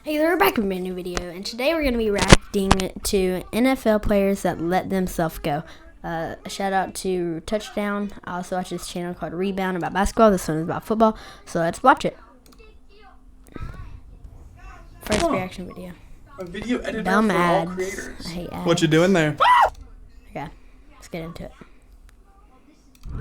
Hey there, we're back with a new video, and today we're going to be reacting to NFL players that let themselves go. A shout out to Touchdown. I also watch this channel called Rebound about basketball. This one is about football, so let's watch it. First reaction video. A video editor Dumb for ads. all creators. I hate ads. What you doing there? Okay, let's get into it.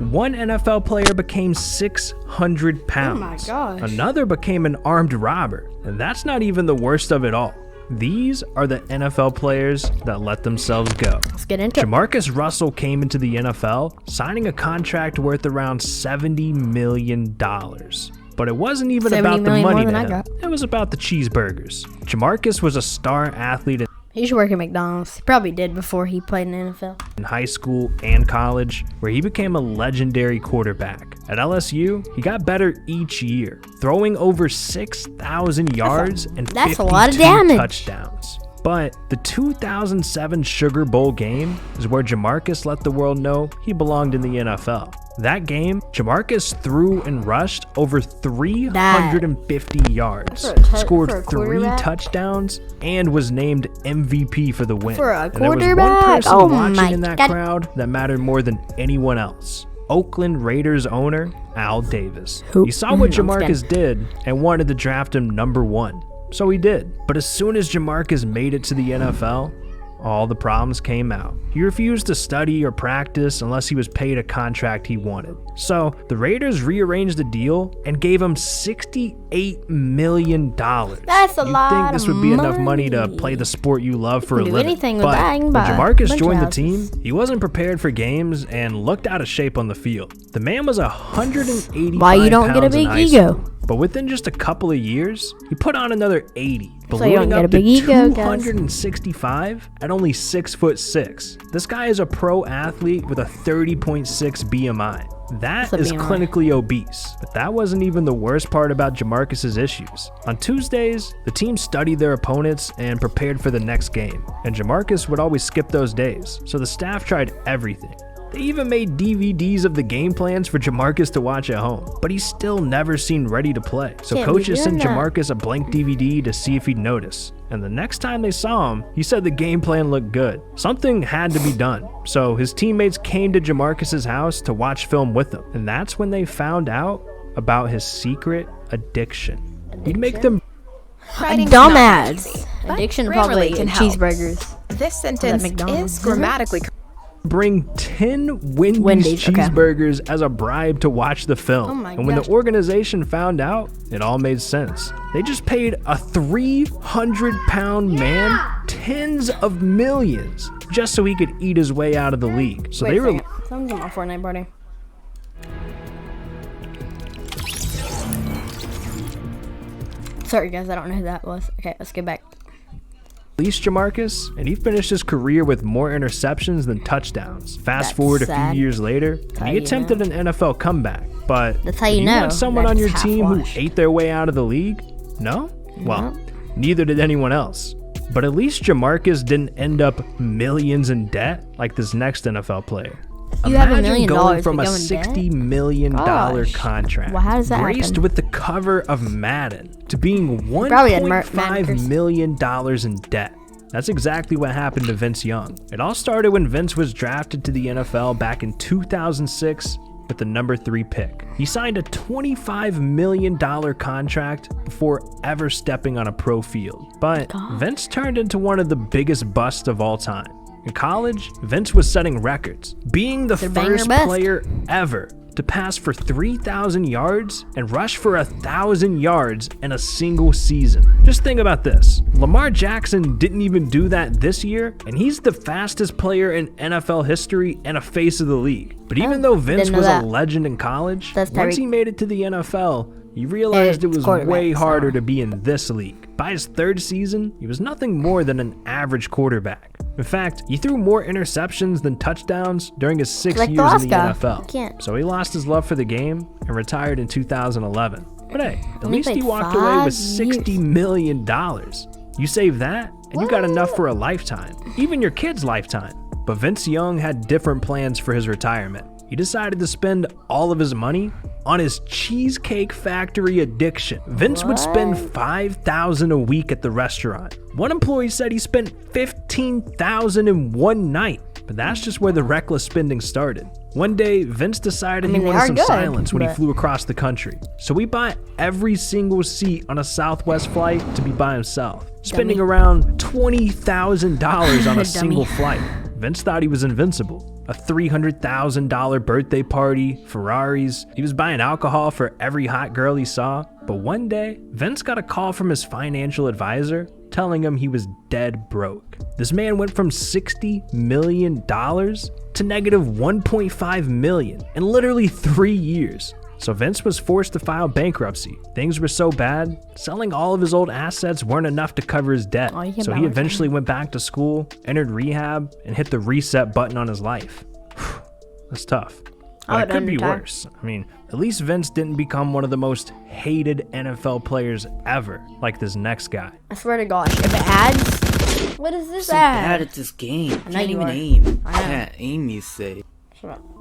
One NFL player became 600 pounds. Oh my gosh. Another became an armed robber. And that's not even the worst of it all. These are the NFL players that let themselves go. Let's get into it. Jamarcus Russell came into the NFL, signing a contract worth around $70 million. But it wasn't even about the money to him. It was about the cheeseburgers. Jamarcus was a star athlete He should work at McDonald's. He probably did before he played in the NFL. in high school and college, where he became a legendary quarterback. At LSU, he got better each year, throwing over 6,000 yards and 52 a lot of damage. touchdowns. But the 2007 Sugar Bowl game is where Jamarcus let the world know he belonged in the NFL. That game, Jamarcus threw and rushed over 350 yards, scored 3 touchdowns, and was named MVP for the win. For a And there was one quarterback? person Oh watching my in that God. crowd that mattered more than anyone else. Oakland Raiders owner Al Davis. Who? He saw what I'm Jamarcus did and wanted to draft him #1. So he did. But as soon as Jamarcus made it to the NFL, all the problems came out. He refused to study or practice unless he was paid a contract he wanted. So the Raiders rearranged the deal and gave him $68 million. That's a You'd lot think this would be of enough money to money. play the sport you love for a Do living. anything with But that, you can when buy a Jamarcus bunch joined the of team, houses. he wasn't prepared for games and looked out of shape on the field. The man was 185 Why you don't get a pounds in big high ego? school. But within just a couple of years, he put on another 80, So you don't ballooning get a up to big ego, guys. 265 at only 6'6". This guy is a pro athlete with a 30.6 BMI. That What's a is BMI? clinically obese. But that wasn't even the worst part about Jamarcus's issues. On Tuesdays, the team studied their opponents and prepared for the next game. And Jamarcus would always skip those days, so the staff tried everything. They even made DVDs of the game plans for Jamarcus to watch at home, but he still never seemed ready to play. So Can't be coaches doing sent that. Jamarcus a blank DVD to see if he'd notice. And the next time they saw him, he said the game plan looked good. Something had to be done. So his teammates came to Jamarcus's house to watch film with him. And that's when they found out about his secret addiction. He'd make them Dumb ads. Addiction to probably Grammarly can help. cheeseburgers. This sentence McDonald's? is grammatically bring 10 Wendy's Wendy's, okay. cheeseburgers as a bribe to watch the film. Oh my and when gosh. the organization found out, it all made sense. They just paid a 300-pound man tens of millions just so he could eat his way out of the league. So they were Someone's on my Fortnite party. Sorry guys, I don't know who that was. Okay, let's get back. released Jamarcus, and he finished his career with more interceptions than touchdowns. Fast That's forward a sad. few years later, how and he you attempted an NFL comeback. But That's how you do know want someone that on your it's team who half-washed. ate their way out of the league? No? Well, neither did anyone else. But at least Jamarcus didn't end up millions in debt like this next NFL player. You have $1 Imagine million going from to a go in debt? $60 million Gosh. contract, Well, how does that graced happen? with the cover of Madden, to being probably had Madden $1.5 curse. million in debt. That's exactly what happened to Vince Young. It all started when Vince was drafted to the NFL back in 2006 with the #3 pick. He signed a $25 million contract before ever stepping on a pro field. But Vince turned into one of the biggest busts of all time. In college, Vince was setting records, being the They're banger first best. player ever to pass for 3,000 yards and rush for 1,000 yards in a single season. Just think about this. Lamar Jackson didn't even do that this year, and he's the fastest player in NFL history and a face of the league. But even though Vince didn't know was a that. legend in college, That's once Tyreek. he made it to the NFL, he realized it It's was quarterback, way so- harder to be in this league. By his third season, he was nothing more than an average quarterback. In fact, he threw more interceptions than touchdowns during his 6 Like the years last in the guy. NFL. You can't. So he lost his love for the game and retired in 2011. But hey, at Only least he played walked away 5 with $60 years. million. You save that, and you got enough for a lifetime, even your kid's lifetime. But Vince Young had different plans for his retirement. he decided to spend all of his money on his Cheesecake Factory addiction. Vince would spend $5,000 a week at the restaurant. One employee said he spent $15,000 in one night, but that's just where the reckless spending started. One day, Vince decided he wanted some silence when he flew across the country. So he bought every single seat on a Southwest flight to be by himself, spending around $20,000 on a single flight. Vince thought he was invincible. A $300,000 birthday party, Ferraris. He was buying alcohol for every hot girl he saw. But one day, Vince got a call from his financial advisor telling him he was dead broke. This man went from $60 million to negative $1.5 million in literally 3 years. So Vince was forced to file bankruptcy. Things were so bad, selling all of his old assets weren't enough to cover his debt. So he eventually went back to school, entered rehab, and hit the reset button on his life. That's tough. But it could be worse. I mean, at least Vince didn't become one of the most hated NFL players ever, like this next guy. I swear to gosh, if it adds, what is this ad? Bad at this game. I can't even aim. I can't aim, you say.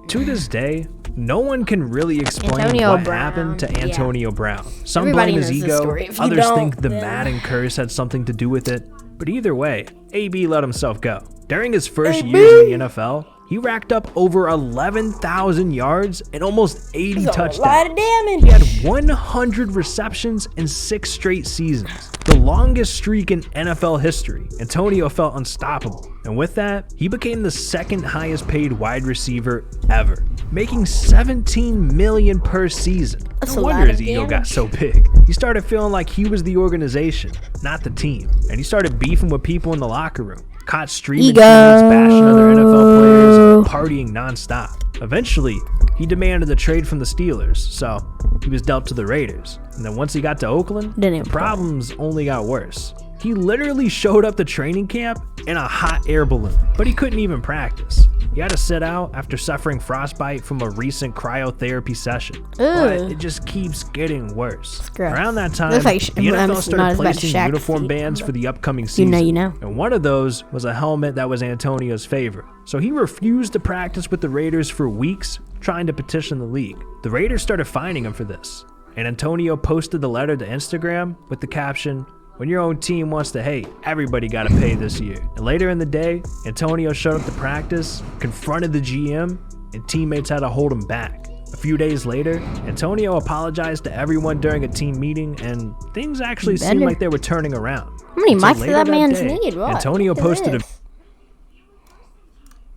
To this day, no one can really explain what happened to Antonio Brown. Some blame his ego, others think the Madden curse had something to do with it. But either way, AB let himself go. During his first years in the NFL, he racked up over 11,000 yards and almost 80 touchdowns. A lot of damage. He had 100 receptions in 6 straight seasons, the longest streak in NFL history. Antonio felt unstoppable, and with that, he became the second highest paid wide receiver ever, making $17 million per season. No wonder his ego got so big. He started feeling like he was the organization, not the team, and he started beefing with people in the locker room. Caught streaming teammates, bashing other NFL players, and partying nonstop. Eventually, he demanded a trade from the Steelers, so he was dealt to the Raiders. And then once he got to Oakland, the problems only got worse. He literally showed up to training camp in a hot air balloon, but he couldn't even practice. He had to sit out after suffering frostbite from a recent cryotherapy session. But it just keeps getting worse. Around that time, the NFL started placing uniform bans for the upcoming season. And one of those was a helmet that was Antonio's favorite. So he refused to practice with the Raiders for weeks, trying to petition the league. The Raiders started fining him for this. And Antonio posted the letter to Instagram with the caption, "When your own team wants to hate, everybody got to pay this year." And later in the day, Antonio showed up to practice, confronted the GM, and teammates had to hold him back. A few days later, Antonio apologized to everyone during a team meeting, and things actually seemed like they were turning around. How many mics does that man need? Antonio posted a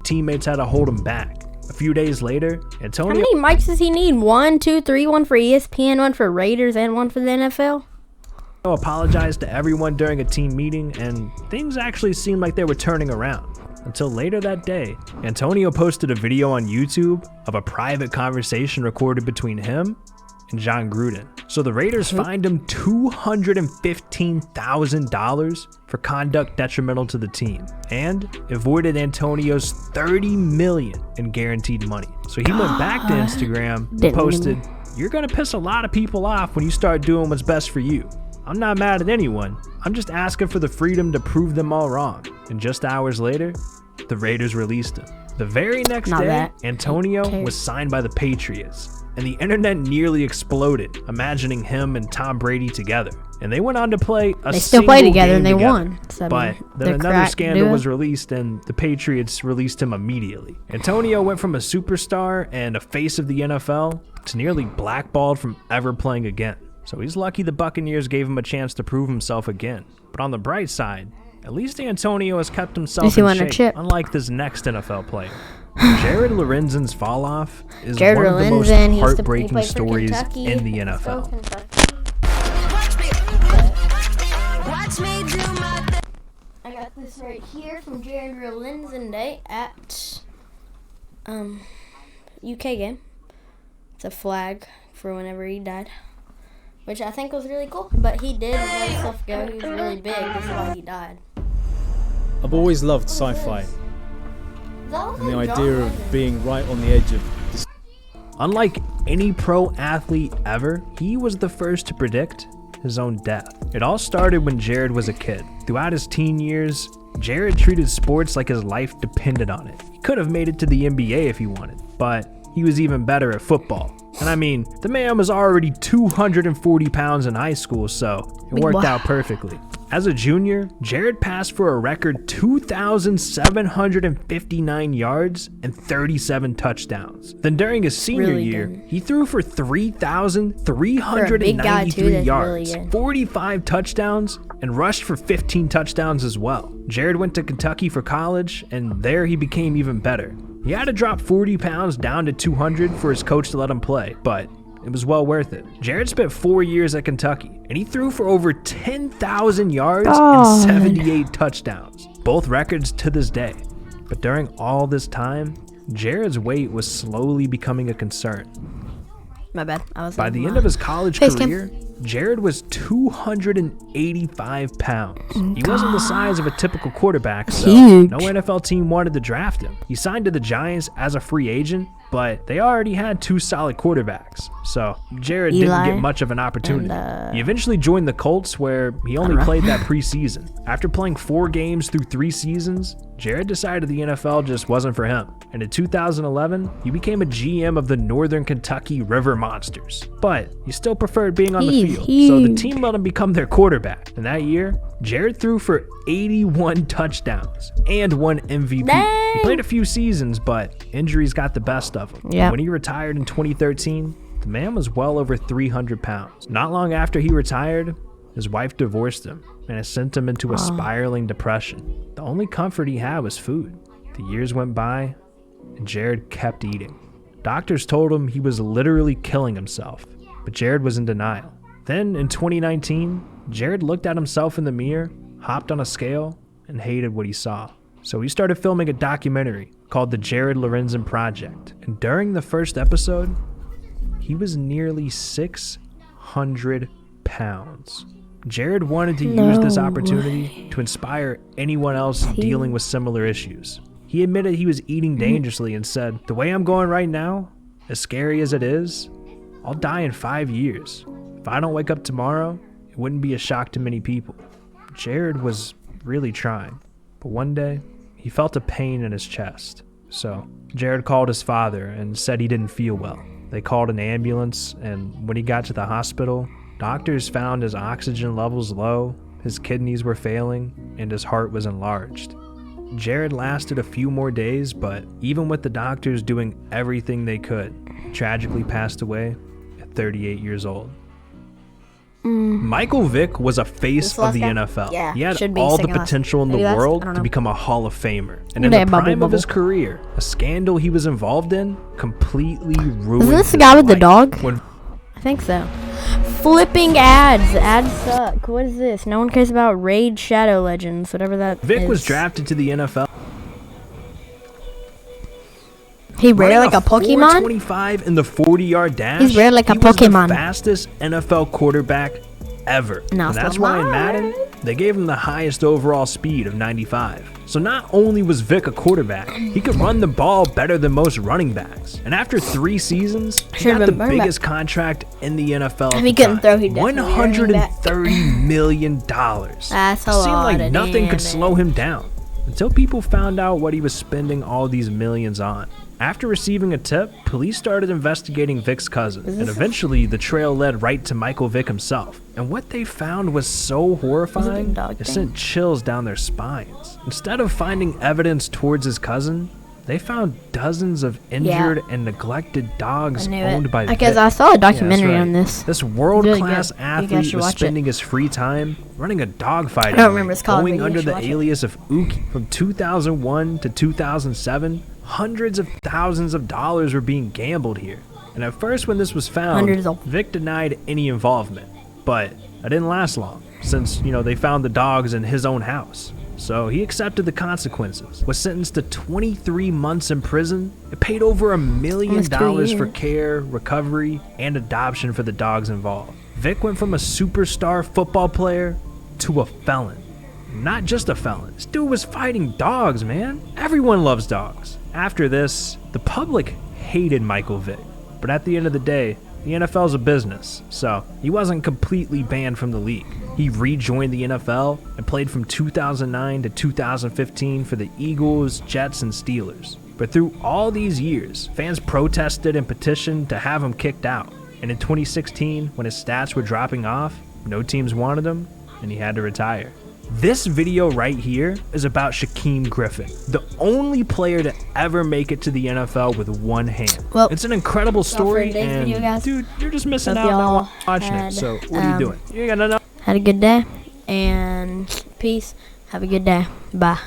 teammates had to hold him back. A few days later, Antonio... How many mics does he need? 1, 2, 3, one for ESPN, one for Raiders, and one for the NFL? Apologized to everyone during a team meeting, and things actually seemed like they were turning around. Until later that day, Antonio posted a video on YouTube of a private conversation recorded between him and John Gruden. So the Raiders fined him $215,000 for conduct detrimental to the team, and avoided Antonio's $30 million in guaranteed money. So he went back to Instagram and posted, "You're gonna piss a lot of people off when you start doing what's best for you. I'm not mad at anyone. I'm just asking for the freedom to prove them all wrong." And just hours later, the Raiders released him. The very next day, Antonio was signed by the Patriots, and the internet nearly exploded, imagining him and Tom Brady together. And they went on to play a They still play together and they won. So, but then another scandal was released, and the Patriots released him immediately. Antonio went from a superstar and a face of the NFL to nearly blackballed from ever playing again. So he's lucky the Buccaneers gave him a chance to prove himself again. But on the bright side, at least Antonio has kept himself in shape, unlike this next NFL player. Jared Lorenzen's fall-off is one of the most heartbreaking stories in the NFL. I got this right here from Jared Lorenzen Day at UK game. It's a flag for whenever he died, which I think was really cool. But he did let himself go. He was really big. That's why he died. I've always loved sci-fi and the idea of being right on the edge of this. Unlike any pro athlete ever, he was the first to predict his own death. It all started when Jared was a kid. Throughout his teen years, Jared treated sports like his life depended on it. He could have made it to the NBA if he wanted, but he he was even better at football. And I mean, the man was already 240 pounds in high school, so it worked out perfectly. As a junior, Jared passed for a record 2,759 yards and 37 touchdowns. Then during his senior year, he threw for 3,393 yards, 45 touchdowns, and rushed for 15 touchdowns as well. Jared went to Kentucky for college, and there he became even better. He had to drop 40 pounds down to 200 for his coach to let him play, but it was well worth it. Jared spent 4 years at Kentucky, and he threw for over 10,000 yards and 78 touchdowns, both records to this day. But during all this time, Jared's weight was slowly becoming a concern. My bad. By the end of his college career, Jared was 285 pounds. He wasn't the size of a typical quarterback, so no NFL team wanted to draft him. He signed to the Giants as a free agent, but they already had 2 solid quarterbacks, so Jared didn't get much of an opportunity. He eventually joined the Colts, where he only played that preseason. After playing 4 games through 3 seasons, Jared decided the NFL just wasn't for him, and in 2011, he became a GM of the Northern Kentucky River Monsters. But he still preferred being on the field, so the team let him become their quarterback. And that year, Jared threw for 81 touchdowns and won MVP. Dang. He played a few seasons, but injuries got the best of him. Yep. When he retired in 2013, the man was well over 300 pounds. Not long after he retired, his wife divorced him, and it sent him into a spiraling depression. The only comfort he had was food. The years went by, and Jared kept eating. Doctors told him he was literally killing himself, but Jared was in denial. Then in 2019, Jared looked at himself in the mirror, hopped on a scale, and hated what he saw. So he started filming a documentary called The Jared Lorenzen Project. And during the first episode, he was nearly 600 pounds. Jared wanted to use this opportunity to inspire anyone else dealing with similar issues. He admitted he was eating dangerously and said, "The way I'm going right now, as scary as it is, I'll die in 5 years. If I don't wake up tomorrow, it wouldn't be a shock to many people." Jared was really trying, but one day he felt a pain in his chest. So Jared called his father and said he didn't feel well. They called an ambulance, and when he got to the hospital, doctors found his oxygen levels low, his kidneys were failing, and his heart was enlarged. Jared lasted a few more days, but even with the doctors doing everything they could, he tragically passed away at 38 years old. Michael Vick was a face of the NFL. Yeah, he had all the potential in the world to become a Hall of Famer. And in the prime of his career, a scandal he was involved in completely ruined his life. Is this the guy with the dog? I think so. Flipping ads. Ads suck. What is this? No one cares about Raid Shadow Legends, whatever that Vick is. was drafted to the NFL. He ran like a Pokemon? 425 in the 40-yard dash. He's ran like a Pokemon. He was the fastest NFL quarterback ever. And that's why in Madden, they gave him the highest overall speed of 95. So not only was Vick a quarterback, he could run the ball better than most running backs. And after 3 seasons, he got the biggest contract in the NFL. If he couldn't throw, he'd $130 million. That's a it seemed like nothing could slow him down until people found out what he was spending all these millions on. After receiving a tip, police started investigating Vick's cousin, and eventually the trail led right to Michael Vick himself. And what they found was so horrifying, it sent chills down their spines. Instead of finding evidence towards his cousin, they found dozens of injured and neglected dogs owned by Vick. Because I saw a documentary on this. This world-class athlete was spending his free time running a dogfighting ring, going under the alias of Uki. From 2001 to 2007, hundreds of thousands of dollars were being gambled here. And at first when this was found, Vick denied any involvement. But that didn't last long, since, they found the dogs in his own house. So he accepted the consequences, was sentenced to 23 months in prison, and paid over $1 million for care, recovery, and adoption for the dogs involved. Vick went from a superstar football player to a felon. Not just a felon. This dude was fighting dogs, man. Everyone loves dogs. After this, the public hated Michael Vick. But at the end of the day, the NFL's a business, so he wasn't completely banned from the league. He rejoined the NFL and played from 2009 to 2015 for the Eagles, Jets, and Steelers. But through all these years, fans protested and petitioned to have him kicked out. And in 2016, when his stats were dropping off, no teams wanted him, and he had to retire. This video right here is about Shaquem Griffin, the only player to ever make it to the NFL with one hand. Well, it's an incredible story, and video, guys. dude, you're just missing Hope out y'all on watching it. So what are you doing? You got nothing. Had a good day, and peace. Have a good day. Bye.